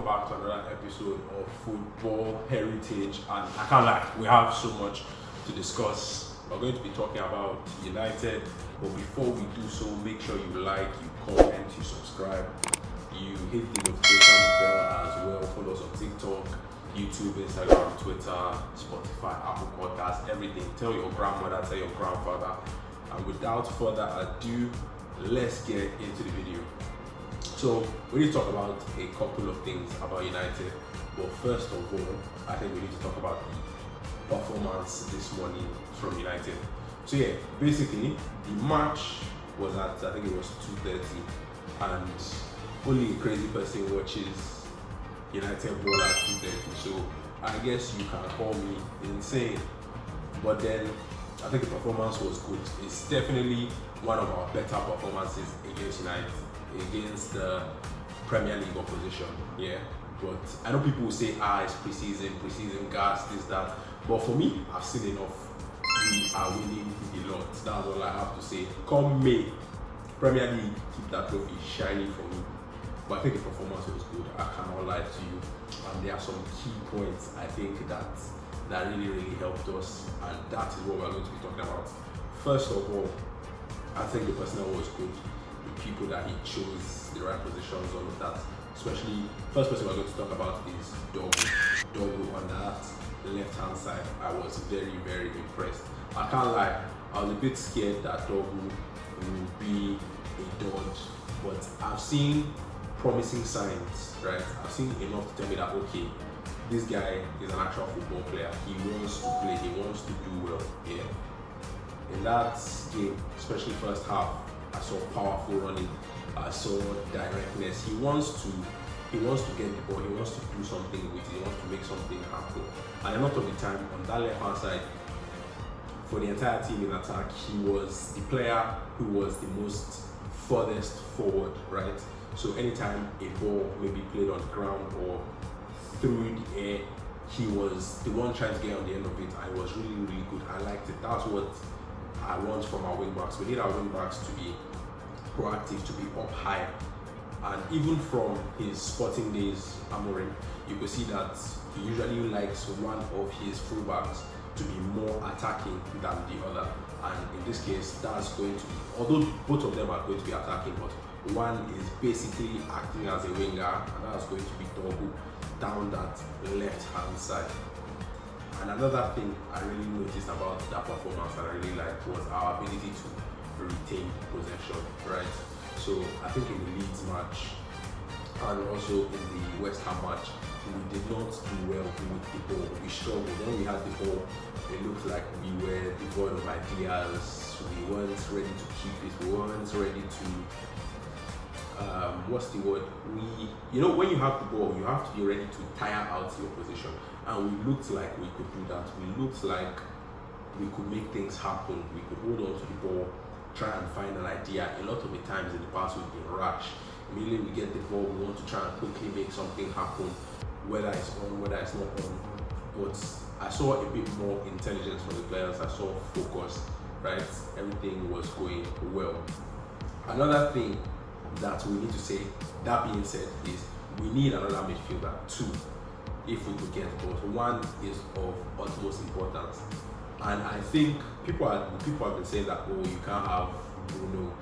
back to another episode of Football Heritage, and I can't lie, we have so much to discuss. We're going to be talking about United, but before we do so, make sure you like, you comment, you subscribe, you hit the notification bell as well. Follow us on TikTok, YouTube, Instagram, Twitter, Spotify, Apple Podcasts, everything. Tell your grandmother, tell your grandfather. And without further ado, let's get into the video. So we need to talk about a couple of things about United. But first of all, I think we need to talk about the performance this morning from United. So yeah, basically the match was at, I think it was 2:30, and only a crazy person watches United ball at 2:30. So I guess you can call me insane. But then I think the performance was good. It's definitely one of our better performances against United, against the Premier League opposition. Yeah, but I know people will say, it's preseason gas, this, that. But for me, I've seen enough. We are winning a lot. That's all I have to say. Come May, Premier League, keep that trophy shiny for me. But I think the performance was good. I cannot lie to you. And there are some key points I think that really helped us, and that is what we're going to be talking about. First of all, I think the personnel was good. The people that he chose, the right positions, all of that. Especially, first person we're going to talk about is Dogu on that left-hand side. I was very impressed. I can't lie, I was a bit scared that Dogu would be a dodge, but I've seen promising signs, right? I've seen enough to tell me that, okay, this guy is an actual football player. He wants to play, he wants to do well. Yeah. In that game, especially first half, I saw powerful running, I saw directness. He wants to get the ball, he wants to do something with it, he wants to make something happen. And a lot of the time on that left hand side, for the entire team in attack, he was the player who was the most furthest forward, right? So anytime a ball maybe played on the ground or through the air, he was the one trying to get on the end of it. I was really good. I liked it. That's what I want from our wing backs. We need our wing backs to be proactive, to be up high. And even from his Sporting days, Amorim, you could see that he usually likes one of his fullbacks to be more attacking than the other. And in this case, that's going to be, although both of them are going to be attacking, but one is basically acting as a winger, and that's going to be Dogu down that left-hand side. And another thing I really noticed about that performance that I really liked was our ability to retain possession, right? So I think in the Leeds match and also in the West Ham match, we did not do well with the ball. We struggled. When we had the ball, it looked like we were devoid of ideas. We weren't ready to keep it. We weren't ready to what's the word? When you have the ball, you have to be ready to tire out your position. And we looked like we could do that. We looked like we could make things happen. We could hold on to the ball, try and find an idea. A lot of the times in the past we've been rash. Immediately we get the ball, we want to try and quickly make something happen, whether it's on, whether it's not on. But I saw a bit more intelligence from the players. I saw focus, right? Everything was going well. Another thing that we need to say, that being said, is we need another midfielder, two, if we could get both. One is of utmost importance, and I think people have been saying that, you can't have Bruno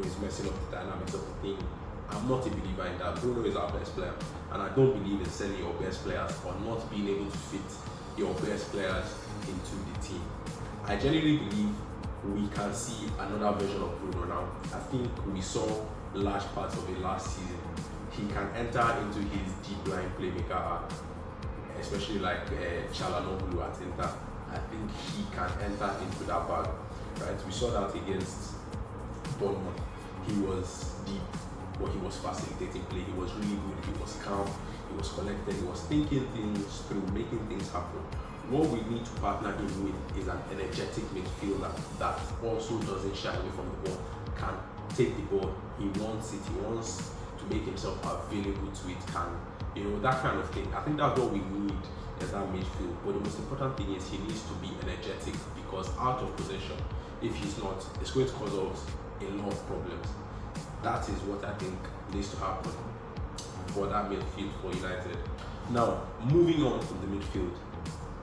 is messing up the dynamics of the team. I'm not a believer in that. Bruno is our best player, and I don't believe in selling your best players or not being able to fit your best players into the team. I genuinely believe we can see another version of Bruno now. I think we saw large parts of it last season. He can enter into his deep line playmaker, especially like Çalhanoğlu at Inter. I think he can enter into that bag, right? We saw that against Bournemouth. He was deep, but he was facilitating play. He was really good. He was calm. He was collected. He was thinking things through, making things happen. What we need to partner him with is an energetic midfielder that also doesn't shy away from the ball, can take the ball. He wants it. He wants to make himself available to it. That kind of thing. I think that's what we need as that midfield. But the most important thing is he needs to be energetic, because out of possession, if he's not, it's going to cause us a lot of problems. That is what I think needs to happen. for that midfield for United. Now, moving on from the midfield,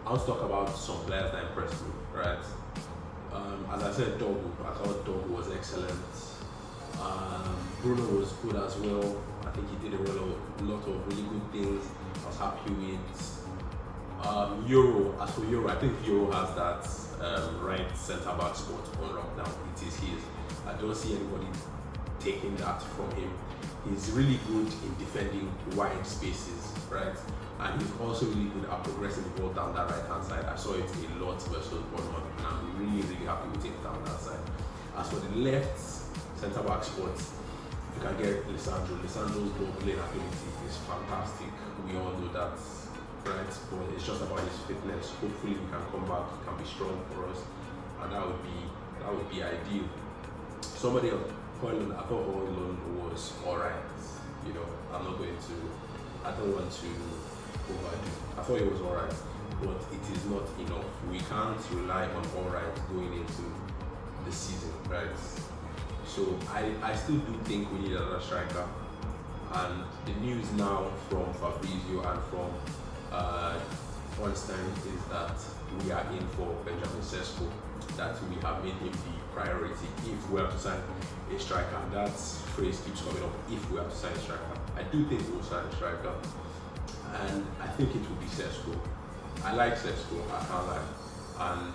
I want to talk about some players that impressed me, right? As I said, Dogu, I thought Dogu was excellent. Bruno was good as well. I think he did a lot of really good things. I was happy with. Euro, as for Euro, I think Euro has that right centre back spot on lockdown. It is his. I don't see anybody taking that from him. He's really good in defending wide spaces, right? And he's also really good at progressing the ball down that right hand side. I saw it a lot versus Bournemouth, and I'm really happy with him down that side. As for the left centre back spot, you can get Lisandro's ball playing ability is fantastic. We all know that, right? But it's just about his fitness. Hopefully he can come back, he can be strong for us, and that would be ideal. Somebody else, Højlund, I thought Højlund was alright. You know, I don't want to overdo. I thought it was alright, but it is not enough. We can't rely on alright going into the season, right? So I still do think we need another striker. And the news now from Fabrizio and from Ornstein is that we are in for Benjamin Sesko, that we have made him the priority if we have to sign a striker. That phrase keeps coming up, if we have to sign a striker. I do think we'll sign a striker, and I think it will be Sesko. I like Sesko, I can't lie. And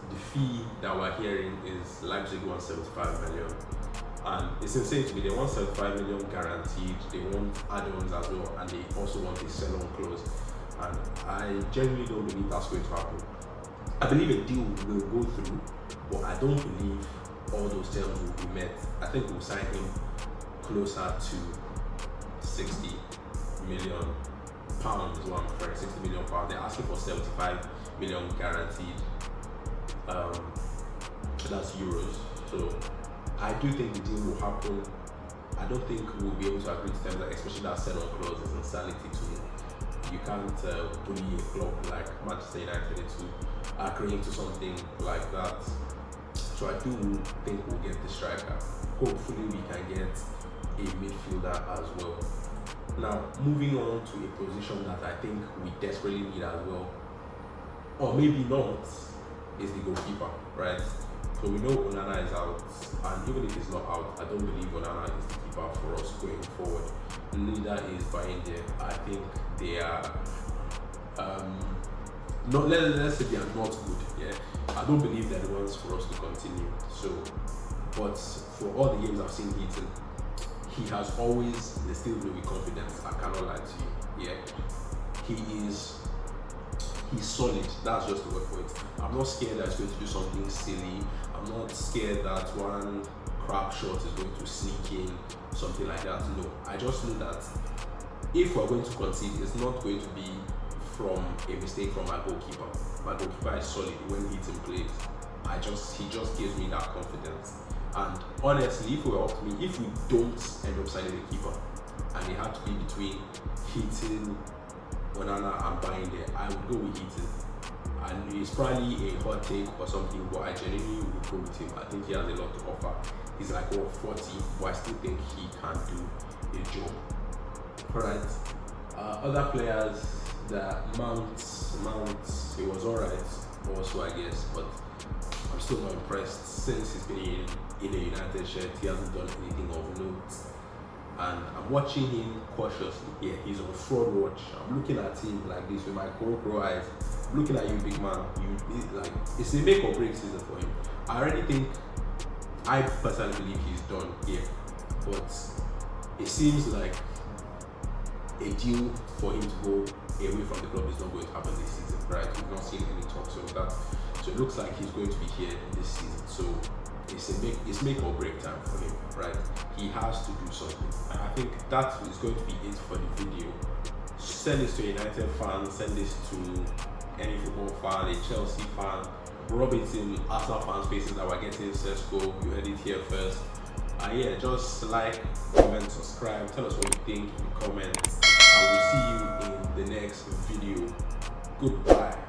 the fee that we're hearing is Leipzig wants 75 million. And it's insane to me, they want 75 million guaranteed, they want add-ons as well, and they also want a sell-on clause. And I genuinely don't believe that's going to happen. I believe a deal will go through, but I don't believe all those terms will be met. I think we'll sign him closer to 60 million pounds is what I'm referring, 60 million pounds. They're asking for 75 million guaranteed. That's euros. So I do think the deal will happen. I don't think we'll be able to agree to terms, especially that sell-on clause is insanity to me. You can't bully a club like Manchester United into agreeing to something like that. So I do think we'll get the striker. Hopefully we can get a midfielder as well. Now, moving on to a position that I think we desperately need as well, or maybe not, is the goalkeeper, right? So we know Onana is out, and even if he's not out, I don't believe Onana is the keeper for us going forward. Neither is Bainde. I think they are not. Let's say they are not good. Yeah, I don't believe they're the ones for us to continue. So, but for all the games I've seen Heaton, he has always instilled me with confidence. I cannot lie to you. Yeah, he's solid. That's just the word for it. I'm not scared that he's going to do something silly. I'm not scared that one crap shot is going to sneak in, something like that. No, I just know that if we're going to concede, it's not going to be from a mistake from my goalkeeper. My goalkeeper is solid when Heaton plays. He just gives me that confidence. And honestly, if it were up to me, if we don't end up signing a keeper and it had to be between Heaton, Onana and Bainde, I would go with Heaton. And it's probably a hot take or something, but I genuinely would go with him. I think he has a lot to offer. He's like 40, but I still think he can do a job. Alright. Other players, that Mount, he was alright also, I guess, but I'm still not impressed. Since he's been in a United shirt, he hasn't done anything of note. And I'm watching him cautiously. Yeah, he's on fraud watch. I'm looking at him like this with my crow eyes. I'm looking at you, big man. It's a make or break season for him. I personally believe he's done here, but it seems like a deal for him to go away from the club is not going to happen this season, right? We've not seen any talks of that. So it looks like he's going to be here this season. So it's make or break time for him, right? He has to do something. And I think that is going to be it for the video. Send this to a United fan, send this to any football fan, a Chelsea fan, rub it in Arsenal fans' faces that we're getting Sesko. You heard it here first. And yeah, just like, comment, subscribe, tell us what you think in the comments, and we'll see you in the next video. Goodbye.